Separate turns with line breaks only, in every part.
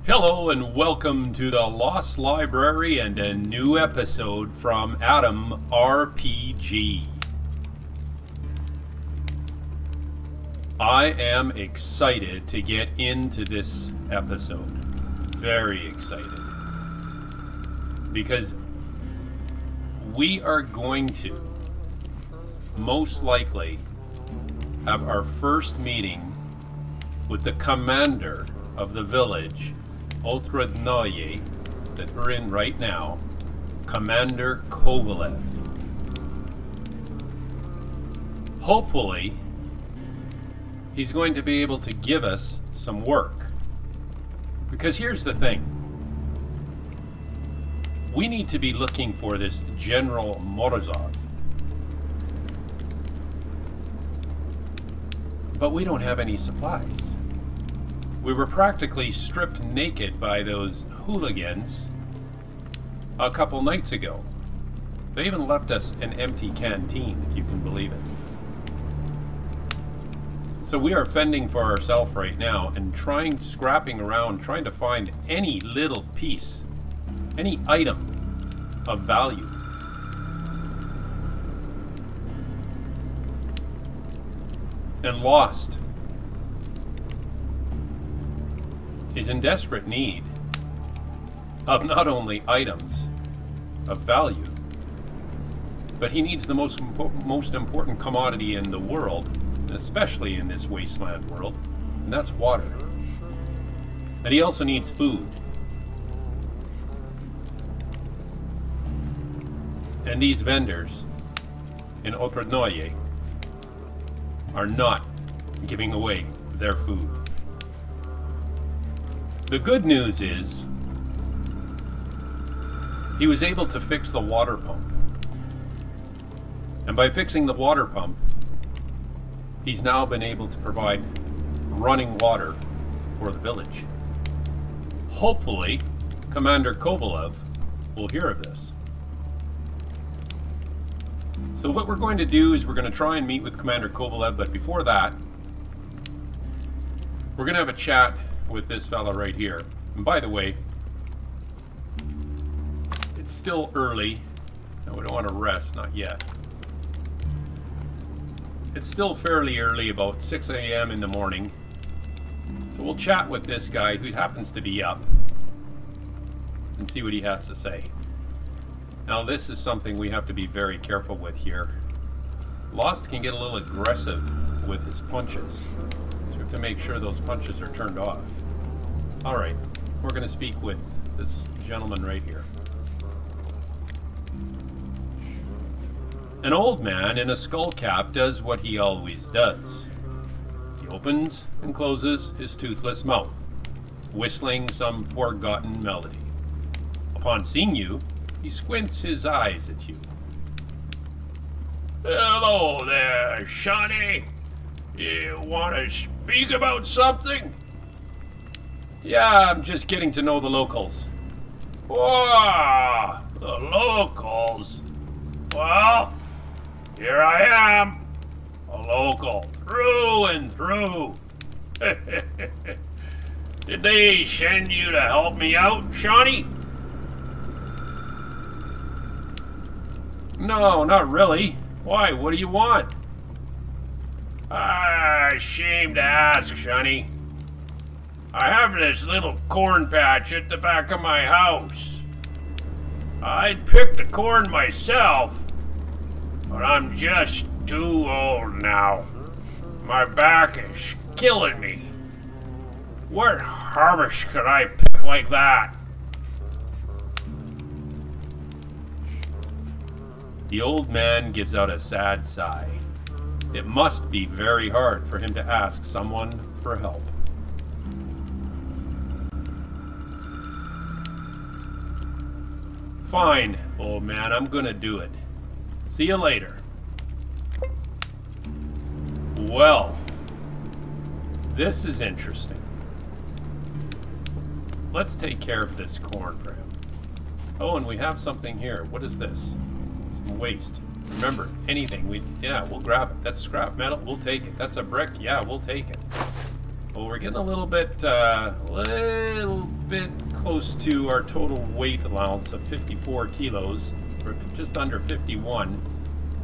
Hello and welcome to the Lost Library and a new episode from Adam RPG. I am excited to get into this episode. Very excited. Because we are going to most likely have our first meeting with the commander of the village Otradnoye that we're in right now, Commander Kovalev. Hopefully, he's going to be able to give us some work. Because here's the thing. We need to be looking for this General Morozov. But we don't have any supplies. We were practically stripped naked by those hooligans a couple nights ago. They even left us an empty canteen, if you can believe it. So we are fending for ourselves right now and scrapping around, trying to find any little piece, any item of value. And Lost is in desperate need of not only items of value, but he needs the most important commodity in the world, especially in this wasteland world, and that's water. And he also needs food. And these vendors in Otradnoye are not giving away their food. The good news is he was able to fix the water pump. And by fixing the water pump, he's now been able to provide running water for the village. Hopefully, Commander Kovalev will hear of this. So what we're going to do is we're going to try and meet with Commander Kovalev, but before that, we're going to have a chat with this fella right here. And by the way, it's still early. No, we don't want to rest, not yet. It's still fairly early, about 6 a.m. in the morning. So we'll chat with this guy who happens to be up and see what he has to say. Now this is something we have to be very careful with here. Lost can get a little aggressive with his punches. So we have to make sure those punches are turned off. Alright, we're going to speak with this gentleman right here. An old man in a skull cap does what he always does. He opens and closes his toothless mouth, whistling some forgotten melody. Upon seeing you, he squints his eyes at you. Hello there, Shawnee. You want to speak about something? Yeah, I'm just getting to know the locals. Whoa, the locals? Well, here I am, a local, through and through. Did they send you to help me out, Shawnee? No, not really. Why, what do you want? Shame to ask, Shawnee. I have this little corn patch at the back of my house. I'd pick the corn myself, but I'm just too old now. My back is killing me. What harvest could I pick like that? The old man gives out a sad sigh. It must be very hard for him to ask someone for help. Fine, old man, I'm gonna do it. See you later. Well, this is interesting. Let's take care of this corn for him. Oh, and we have something here. What is this? Some waste. Remember, anything, we'll grab it. That's scrap metal, we'll take it. That's a brick, yeah, we'll take it. Well, we're getting a little bit close to our total weight allowance of 54 kilos. We're just under 51.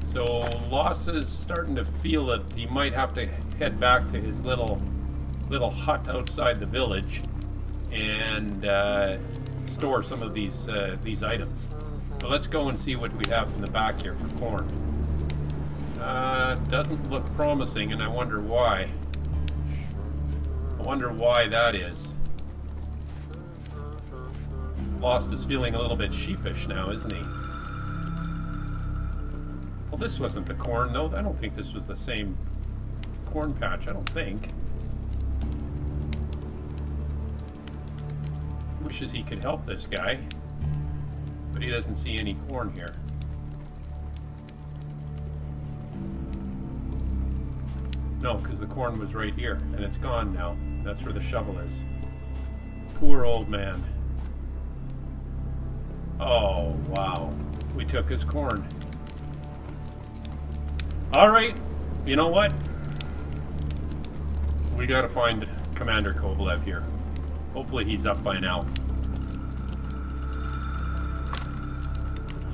So Loss is starting to feel that he might have to head back to his little hut outside the village and store some of these items. But let's go and see what we have in the back here for corn. Doesn't look promising, and I wonder why. I wonder why that is. Lost is feeling a little bit sheepish now, isn't he? Well, this wasn't the corn. No, I don't think this was the same corn patch. I don't think. Wishes he could help this guy, but he doesn't see any corn here. No, because the corn was right here, and it's gone now. That's where the shovel is. Poor old man. Oh, wow. We took his corn. Alright, you know what? We gotta find Commander Kovalev here. Hopefully he's up by now.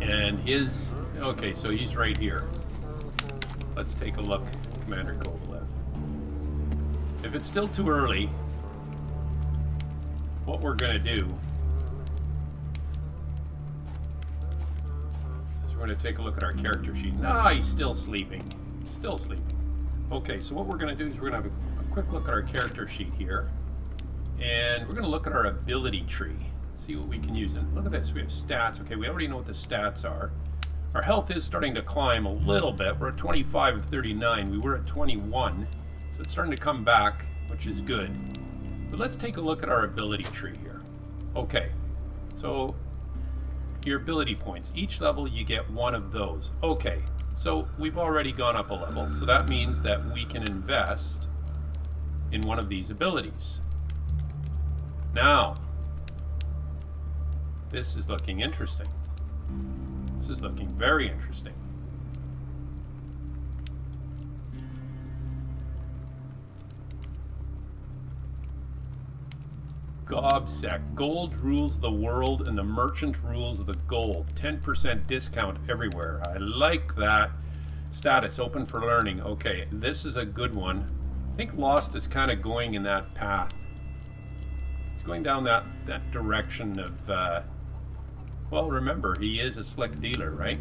And his... Okay, so he's right here. Let's take a look, Commander Kovalev. If it's still too early, what we're gonna do is we're gonna take a look at our character sheet. Nah, he's still sleeping. Still sleeping. Okay, so what we're gonna do is we're gonna have a quick look at our character sheet here. And we're gonna look at our ability tree. See what we can use. And look at this, we have stats. Okay, we already know what the stats are. Our health is starting to climb a little bit. We're at 25 of 39. We were at 21. So it's starting to come back, which is good. But let's take a look at our ability tree here. Okay, so your ability points. Each level you get one of those. Okay, so we've already gone up a level. So that means that we can invest in one of these abilities. Now, this is looking interesting. This is looking very interesting. Gobsec. Gold rules the world and the merchant rules the gold. 10% discount everywhere. I like that. Status open for learning. Okay, this is a good one. I think Lost is kind of going in that path. He's going down that direction of... well, remember, he is a slick dealer, right?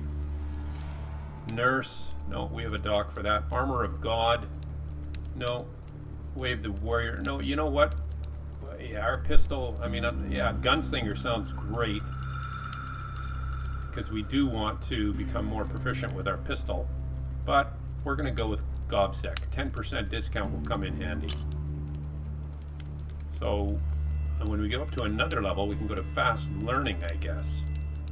Nurse. No, we have a doc for that. Armor of God. No. Wave the warrior. No, you know what? Yeah, our pistol, I mean, yeah, gunslinger sounds great. Because we do want to become more proficient with our pistol. But we're going to go with Gobsec. 10% discount will come in handy. So, and when we get up to another level, we can go to fast learning, I guess.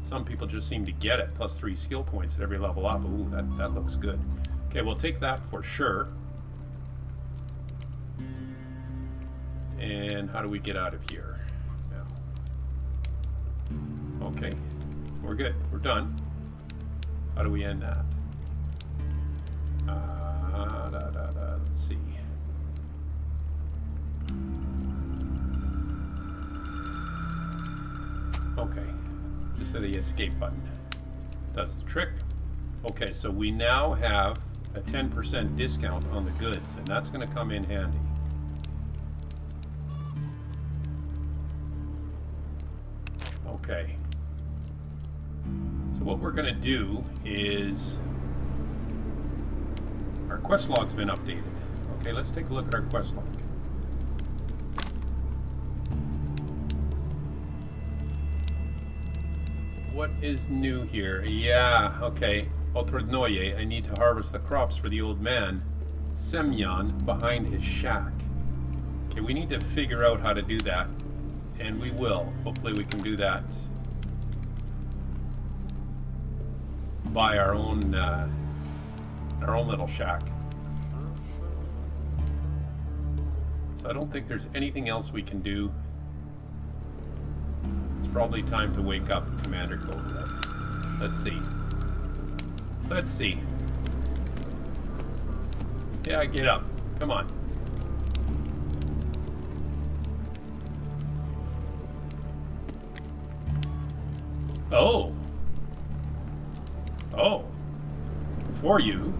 Some people just seem to get it. +3 skill points at every level up. Ooh, that looks good. Okay, we'll take that for sure. And how do we get out of here now? Okay, we're good. We're done. How do we end that? Let's see. Okay, just hit the escape button. Does the trick. Okay, so we now have a 10% discount on the goods, and that's going to come in handy. Okay. So what we're going to do is... Our quest log's been updated. Okay, let's take a look at our quest log. What is new here? Yeah, okay. Otradnoye, I need to harvest the crops for the old man, Semyon, behind his shack. Okay, we need to figure out how to do that. And we will. Hopefully we can do that by our own little shack. So I don't think there's anything else we can do. It's probably time to wake up Commander Kovalev. Let's see. Let's see. Yeah, get up. Come on. Oh. Oh. Before you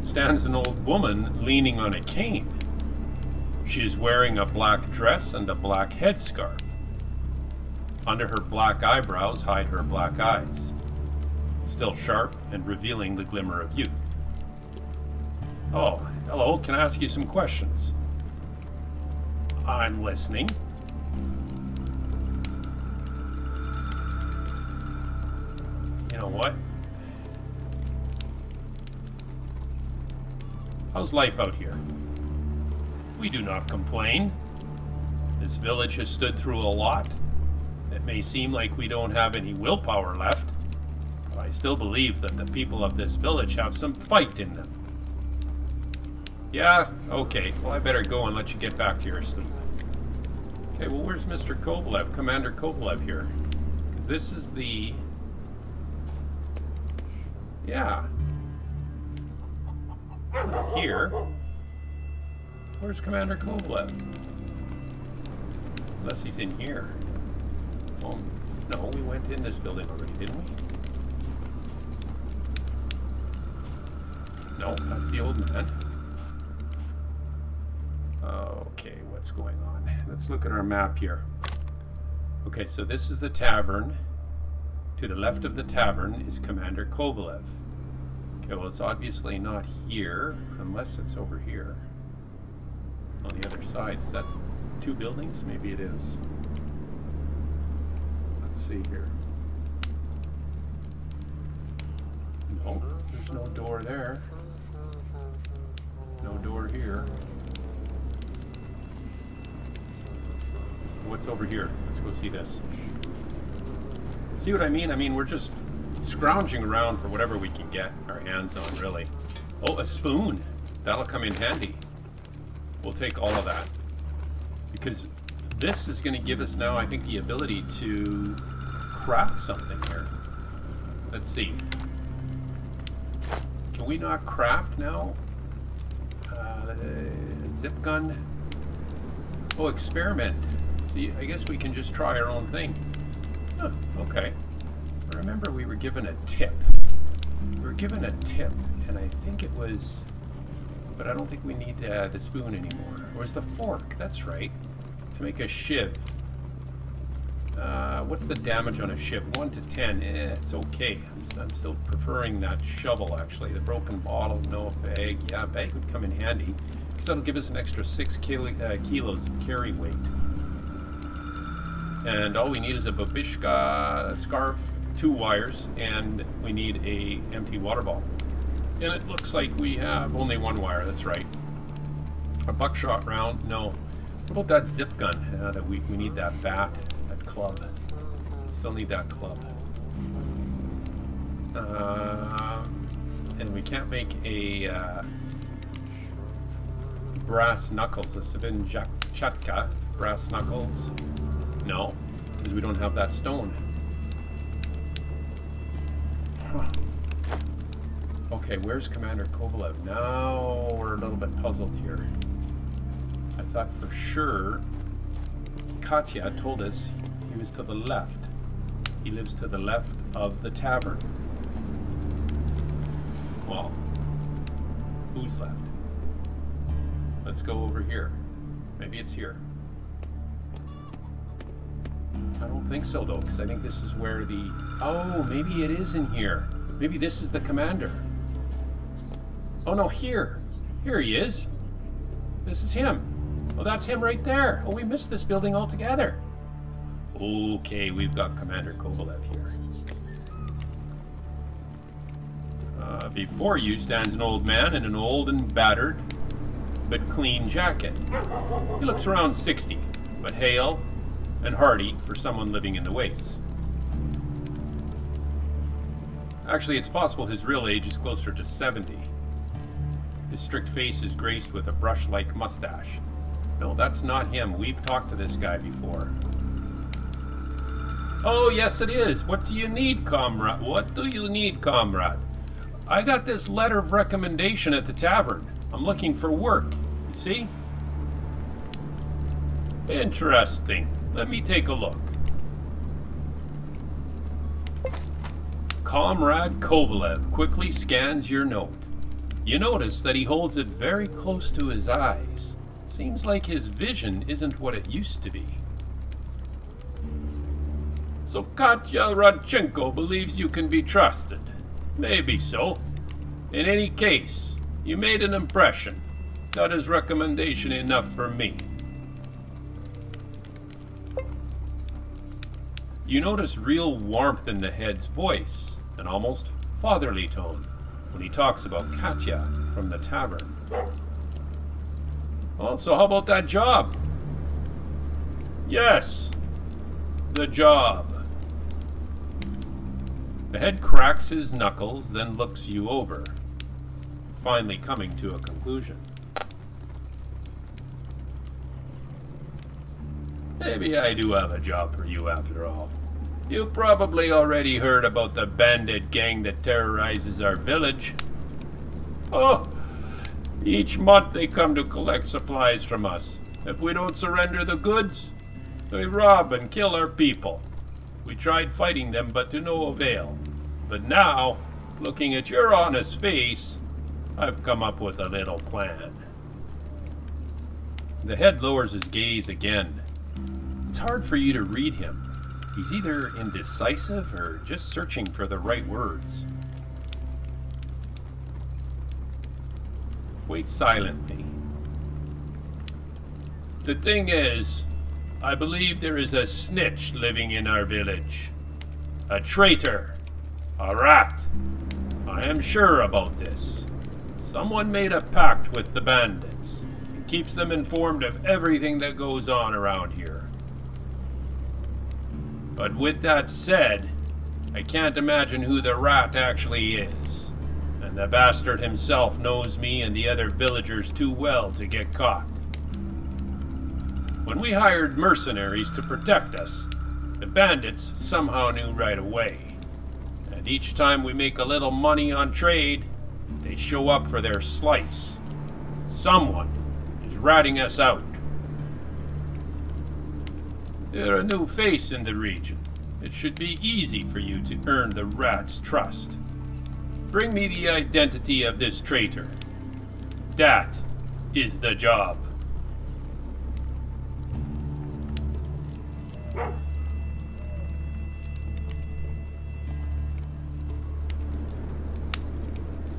stands an old woman leaning on a cane. She is wearing a black dress and a black headscarf. Under her black eyebrows hide her black eyes, still sharp and revealing the glimmer of youth. Oh, hello, can I ask you some questions? I'm listening. You know what? How's life out here? We do not complain. This village has stood through a lot. It may seem like we don't have any willpower left, but I still believe that the people of this village have some fight in them. Yeah, okay. Well, I better go and let you get back to your sleep. Okay, well, where's Mr. Kovalev, Commander Kovalev here? Because this is the... Yeah. Here. Where's Commander Kovalev? Unless he's in here. Well, no, we went in this building already, didn't we? No, that's the old man. Okay, what's going on? Let's look at our map here. Okay, so this is the tavern. To the left of the tavern is Commander Kovalev. Okay, well, it's obviously not here, unless it's over here. On the other side. Is that 2 buildings? Maybe it is. Let's see here. No, there's no door there. No door here. What's over here? Let's go see this. See what I mean? I mean, we're just scrounging around for whatever we can get our hands on, really. Oh, a spoon. That'll come in handy. We'll take all of that. Because this is going to give us now, I think, the ability to craft something here. Let's see. Can we not craft now? Zip gun. Oh, experiment. See, I guess we can just try our own thing. Huh, okay. Remember, we were given a tip. We were given a tip, and I think it was... But I don't think we need the spoon anymore. Or is the fork? That's right. To make a shiv. What's the damage on a shiv? 1 to 10. It's okay. I'm still preferring that shovel, actually. The broken bottle, no. Bag. Yeah, bag would come in handy. Because that'll give us an extra 6 kilos of carry weight. And all we need is a babishka scarf, 2 wires, and we need a empty water bottle. And it looks like we have only 1 wire, that's right. A buckshot round, no. What about that zip gun? That we need that bat, that club. Still need that club. And we can't make a brass knuckles, a Savinjatka brass knuckles. No, because we don't have that stone. Huh. Okay, where's Commander Kovalev? Now we're a little bit puzzled here. I thought for sure Katya told us he was to the left. He lives to the left of the tavern. Well, who's left? Let's go over here. Maybe it's here. I don't think so, though, because I think this is where the... Oh, maybe it is in here. Maybe this is the commander. Oh, no, here. Here he is. This is him. Oh, that's him right there. Oh, we missed this building altogether. Okay, we've got Commander Kovalev here. Before you stands an old man in an old and battered but clean jacket. He looks around 60, but hale and hearty for someone living in the wastes. Actually, it's possible his real age is closer to 70. His strict face is graced with a brush-like mustache. No, that's not him. We've talked to this guy before. Oh, yes it is. What do you need, comrade? What do you need, comrade? I got this letter of recommendation at the tavern. I'm looking for work. You see? Interesting. Let me take a look. Comrade Kovalev quickly scans your note. You notice that he holds it very close to his eyes. Seems like his vision isn't what it used to be. So Katya Radchenko believes you can be trusted. Maybe so. In any case, you made an impression. That is recommendation enough for me. You notice real warmth in the head's voice, an almost fatherly tone, when he talks about Katya from the tavern. Well, so how about that job? Yes, the job. The head cracks his knuckles, then looks you over, finally coming to a conclusion. Maybe I do have a job for you after all. You probably already heard about the bandit gang that terrorizes our village. Oh, each month they come to collect supplies from us. If we don't surrender the goods, they rob and kill our people. We tried fighting them, but to no avail. But now, looking at your honest face, I've come up with a little plan. The head lowers his gaze again. It's hard for you to read him. He's either indecisive or just searching for the right words. Wait silently. The thing is, I believe there is a snitch living in our village. A traitor. A rat. I am sure about this. Someone made a pact with the bandits and keeps them informed of everything that goes on around here. But with that said, I can't imagine who the rat actually is. And the bastard himself knows me and the other villagers too well to get caught. When we hired mercenaries to protect us, the bandits somehow knew right away. And each time we make a little money on trade, they show up for their slice. Someone is ratting us out. You're a new face in the region. It should be easy for you to earn the rat's trust. Bring me the identity of this traitor. That is the job.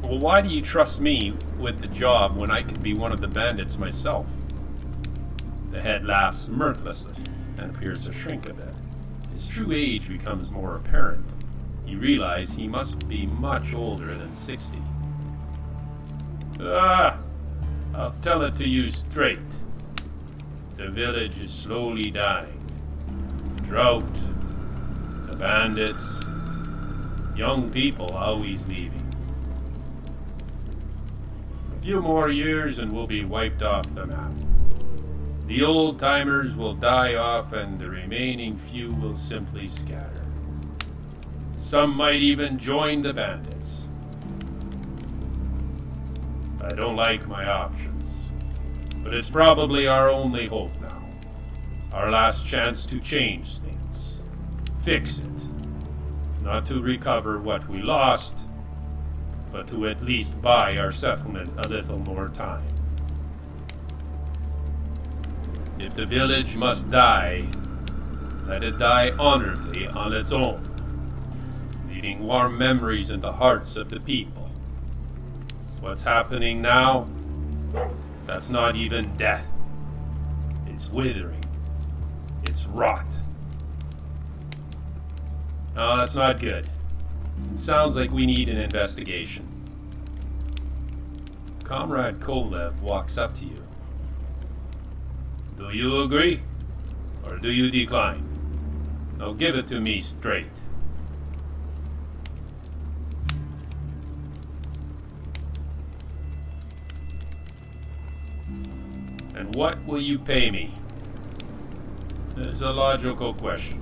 Well, why do you trust me with the job when I could be one of the bandits myself? The head laughs mirthlessly and appears to shrink a bit. His true age becomes more apparent. You realize he must be much older than 60. I'll tell it to you straight. The village is slowly dying. Drought, the bandits, young people always leaving. A few more years and we'll be wiped off the map. The old-timers will die off and the remaining few will simply scatter. Some might even join the bandits. I don't like my options, but it's probably our only hope now. Our last chance to change things. Fix it. Not to recover what we lost, but to at least buy our settlement a little more time. If the village must die, let it die honorably on its own, leaving warm memories in the hearts of the people. What's happening now? That's not even death. It's withering. It's rot. No, that's not good. It sounds like we need an investigation. Comrade Kovalev walks up to you. Do you agree? Or do you decline? Now give it to me straight. And what will you pay me? It's a logical question.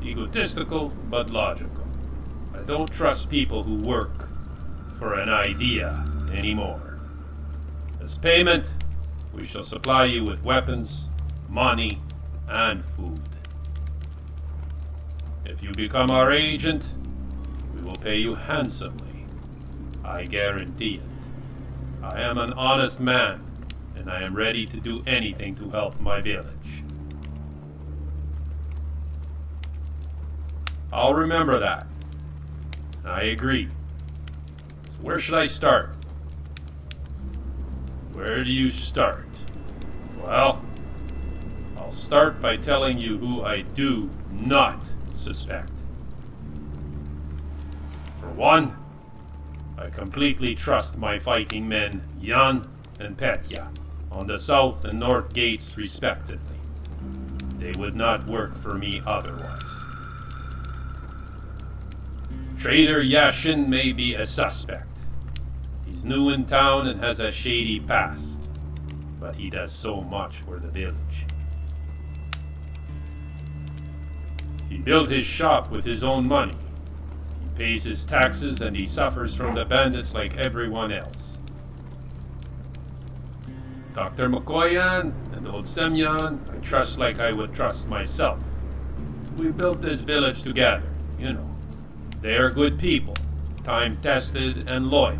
Egotistical, but logical. I don't trust people who work for an idea anymore. As payment, we shall supply you with weapons, money, and food. If you become our agent, we We will pay you handsomely. I guarantee it. I am an honest man, and I am ready to do anything to help my village. I'll remember that. I agree. So where should I start? Where do you start? Well, I'll start by telling you who I do not suspect. For one, I completely trust my fighting men, Jan and Petya, on the south and north gates respectively. They would not work for me otherwise. Traitor Yashin may be a suspect. He's new in town and has a shady past, but he does so much for the village. He built his shop with his own money. He pays his taxes and he suffers from the bandits like everyone else. Dr. Mikoyan and old Semyon I trust like I would trust myself. We built this village together, you know. They are good people, time-tested and loyal.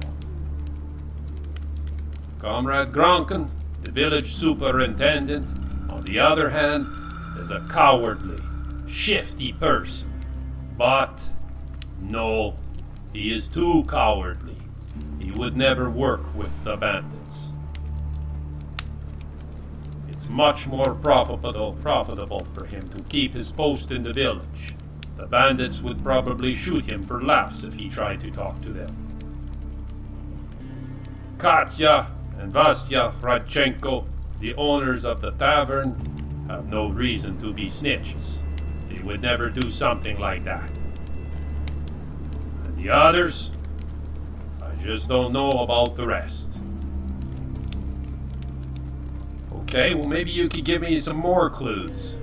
Comrade Gronkin, the village superintendent, on the other hand, is a cowardly, shifty person. But, no, he is too cowardly. He would never work with the bandits. It's much more profitable for him to keep his post in the village. The bandits would probably shoot him for laughs if he tried to talk to them. Katya and Vasya Radchenko, the owners of the tavern, have no reason to be snitches. They would never do something like that. And the others, I just don't know about the rest. Okay, well maybe you could give me some more clues.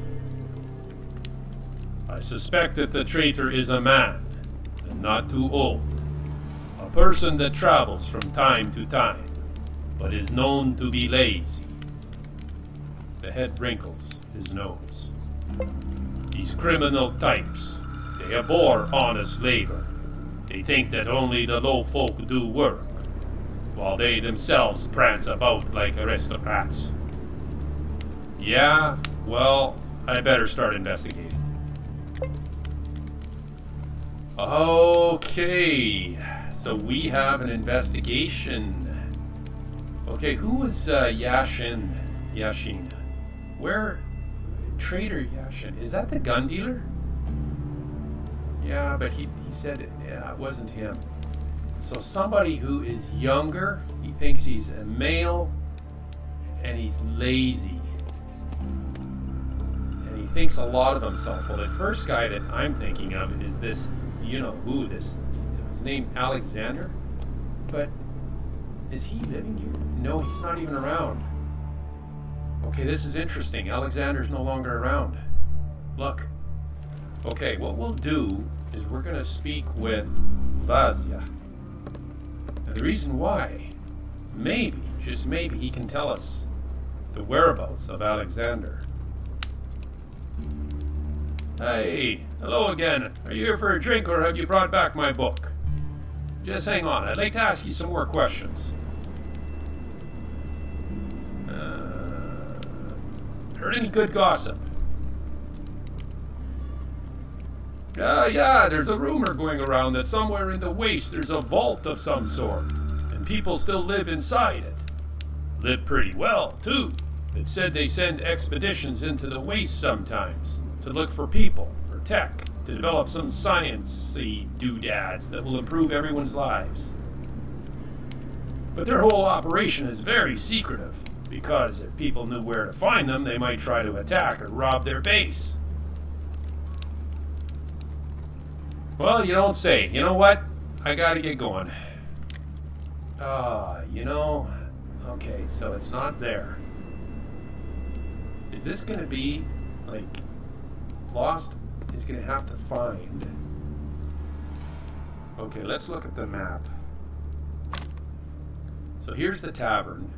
I suspect that the traitor is a man, and not too old. A person that travels from time to time, but is known to be lazy. The head wrinkles his nose. These criminal types, they abhor honest labor. They think that only the low folk do work, while they themselves prance about like aristocrats. Yeah, well, I better start investigating. Okay, so we have an investigation. Okay, who was Yashin? Where? Traitor Yashin. Is that the gun dealer? Yeah, but he said it. Yeah, it wasn't him. So somebody who is younger, he thinks he's a male, and he's lazy. And he thinks a lot of himself. Well, the first guy that I'm thinking of is this, you know who this, his name Alexander? But is he living here? No, he's not even around. Okay, this is interesting. Alexander's no longer around. Look. Okay, what we'll do is we're going to speak with Vasya. And the reason why, maybe, just maybe, he can tell us the whereabouts of Alexander. Hey, hello again. Are you here for a drink or have you brought back my book? Just hang on, I'd like to ask you some more questions. Heard any good gossip? Yeah, there's a rumor going around that somewhere in the waste there's a vault of some sort, and people still live inside it. Live pretty well, too. It said they send expeditions into the waste sometimes, to look for people, or tech, to develop some science-y doodads that will improve everyone's lives. But their whole operation is very secretive, because if people knew where to find them, they might try to attack or rob their base. Well, you don't say. You know what? I gotta get going. Okay, so it's not there. Is this gonna be, like, Lost is gonna have to find... Okay, let's look at the map. So here's the tavern.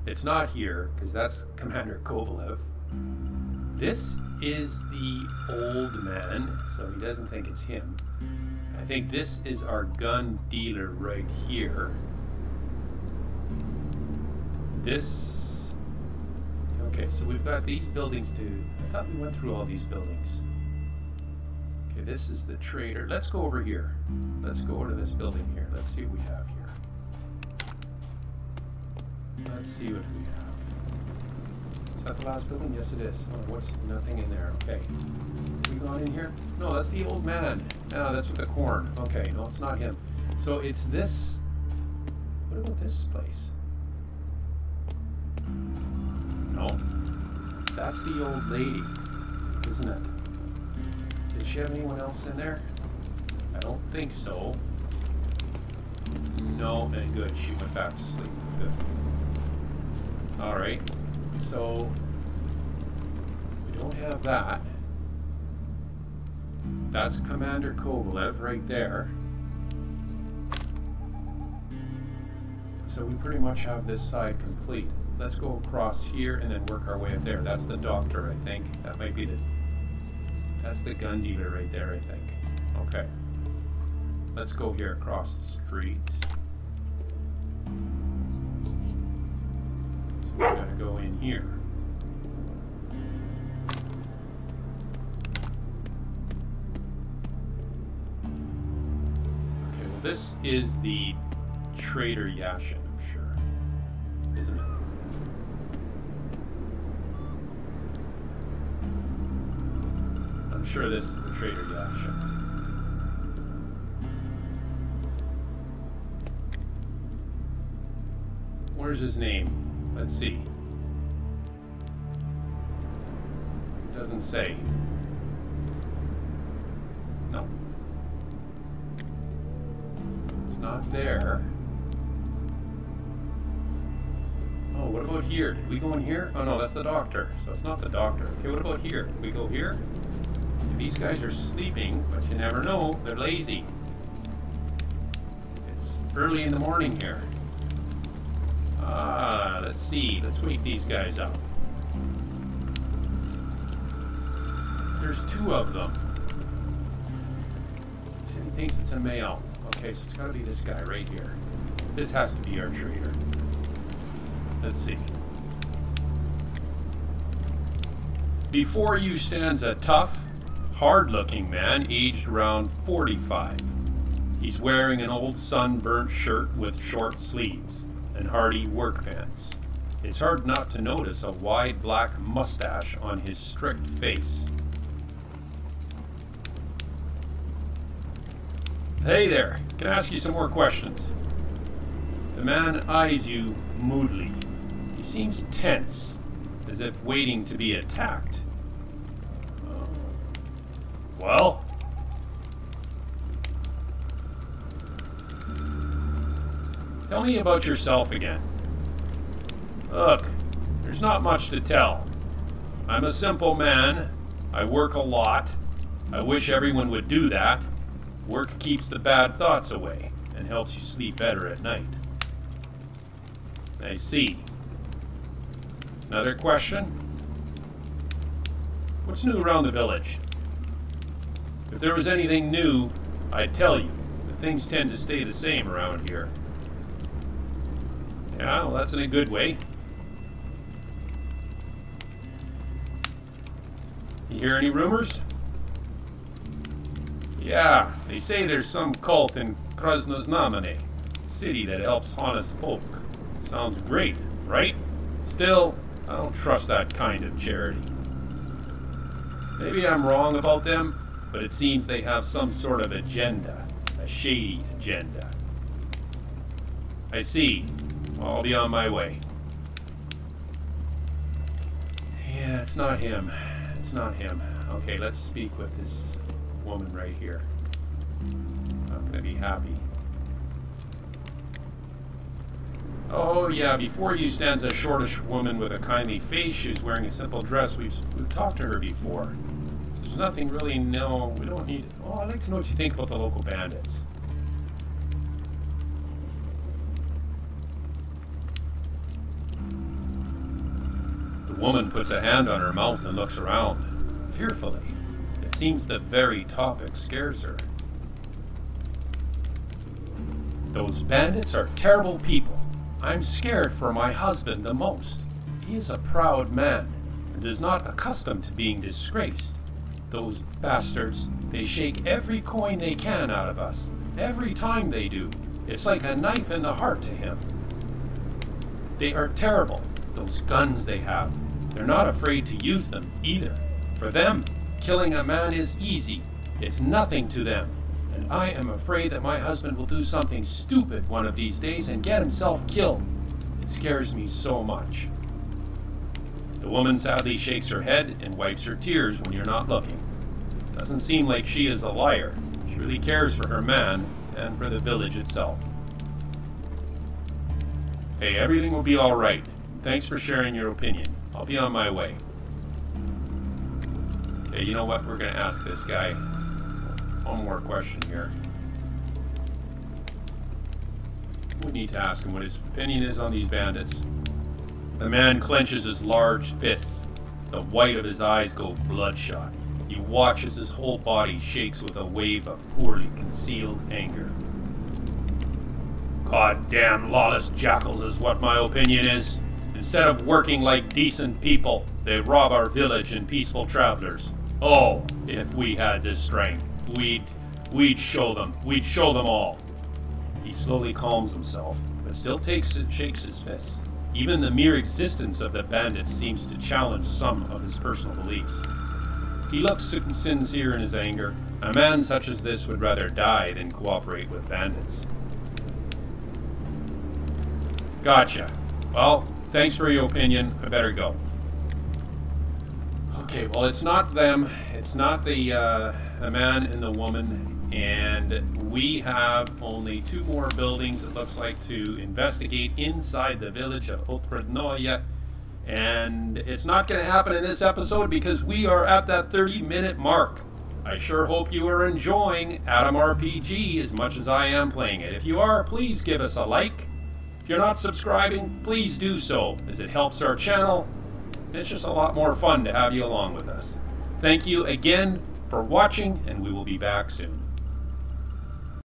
It's not here, because that's Commander Kovalev. This is the old man, so he doesn't think it's him. I think this is our gun dealer right here. This... Okay, so we've got these buildings too. I thought we went through all these buildings. Okay, this is the trader. Let's go over here. Let's go over to this building here. Let's see what we have here. Let's see what we have. Is that the last building? Yes, it is. Oh, what's nothing in there? Okay. Have we gone in here? No, that's the old man. Ah, that's with the corn. Okay, no, it's not him. So it's this. What about this place? No. That's the old lady, isn't it? Did she have anyone else in there? I don't think so. No, and good. She went back to sleep. Good. Alright. So, we don't have that. That's Commander Kovalev right there. So we pretty much have this side complete. Let's go across here and then work our way up there. That's the doctor, I think. That might be the... That's the gun dealer right there, I think. Okay. Let's go here across the street. So we gotta go in here. Okay, well this is the Trader Yashin, I'm sure. Isn't it? I'm sure this is the Trader Yashin. Where's his name? Let's see. It doesn't say. No. So it's not there. Oh, what about here? Did we go in here? Oh no, that's the doctor. So it's not the doctor. Okay, what about here? Did we go here? These guys are sleeping, but you never know. They're lazy. It's early in the morning here. Let's see. Let's wake these guys up. There's two of them. So he thinks it's a male. Okay, so it's got to be this guy right here. This has to be our trader. Let's see. Before you stands a tough, hard-looking man aged around 45. He's wearing an old sunburnt shirt with short sleeves and hardy work pants. It's hard not to notice a wide black mustache on his strict face. Hey there, can I ask you some more questions? The man eyes you moodily. He seems tense, as if waiting to be attacked. Well? Tell me about yourself again. Look, there's not much to tell. I'm a simple man. I work a lot. I wish everyone would do that. Work keeps the bad thoughts away and helps you sleep better at night. I see. Another question? What's new around the village? If there was anything new, I'd tell you, but things tend to stay the same around here. Yeah, well, that's in a good way. You hear any rumors? Yeah, they say there's some cult in Krasnoznamene, city that helps honest folk. Sounds great, right? Still, I don't trust that kind of charity. Maybe I'm wrong about them, but it seems they have some sort of agenda, a shady agenda. I see. Well, I'll be on my way. Yeah, it's not him. It's not him. Okay, let's speak with this woman right here. I'm gonna be happy. Oh yeah, before you stands a shortish woman with a kindly face. She's wearing a simple dress. We've talked to her before. So there's nothing really, no, we don't need... Oh, I'd like to know what you think about the local bandits. The woman puts a hand on her mouth and looks around, fearfully. It seems the very topic scares her. Those bandits are terrible people. I'm scared for my husband the most. He is a proud man, and is not accustomed to being disgraced. Those bastards, they shake every coin they can out of us. Every time they do. It's like a knife in the heart to him. They are terrible, those guns they have. They're not afraid to use them, either. For them, killing a man is easy. It's nothing to them. And I am afraid that my husband will do something stupid one of these days and get himself killed. It scares me so much. The woman sadly shakes her head and wipes her tears when you're not looking. Doesn't seem like she is a liar. She really cares for her man and for the village itself. Hey, everything will be alright. Thanks for sharing your opinion. I'll be on my way. Okay, you know what? We're going to ask this guy one more question here. We need to ask him what his opinion is on these bandits. The man clenches his large fists. The white of his eyes go bloodshot. He watches his whole body shakes with a wave of poorly concealed anger. Goddamn lawless jackals is what my opinion is. Instead of working like decent people, they rob our village and peaceful travelers. Oh, if we had this strength, we'd show them. We'd show them all. He slowly calms himself, but still shakes his fists. Even the mere existence of the bandits seems to challenge some of his personal beliefs. He looks sincere in his anger. A man such as this would rather die than cooperate with bandits. Gotcha. Well, thanks for your opinion. I better go. Okay, well, it's not them. It's not the man and the woman. And we have only 2 more buildings, it looks like, to investigate inside the village of Otradnoye. And it's not going to happen in this episode because we are at that 30-minute mark. I sure hope you are enjoying Atom RPG as much as I am playing it. If you are, please give us a like. If you're not subscribing, please do so, as it helps our channel. It's just a lot more fun to have you along with us. Thank you again for watching, and we will be back soon.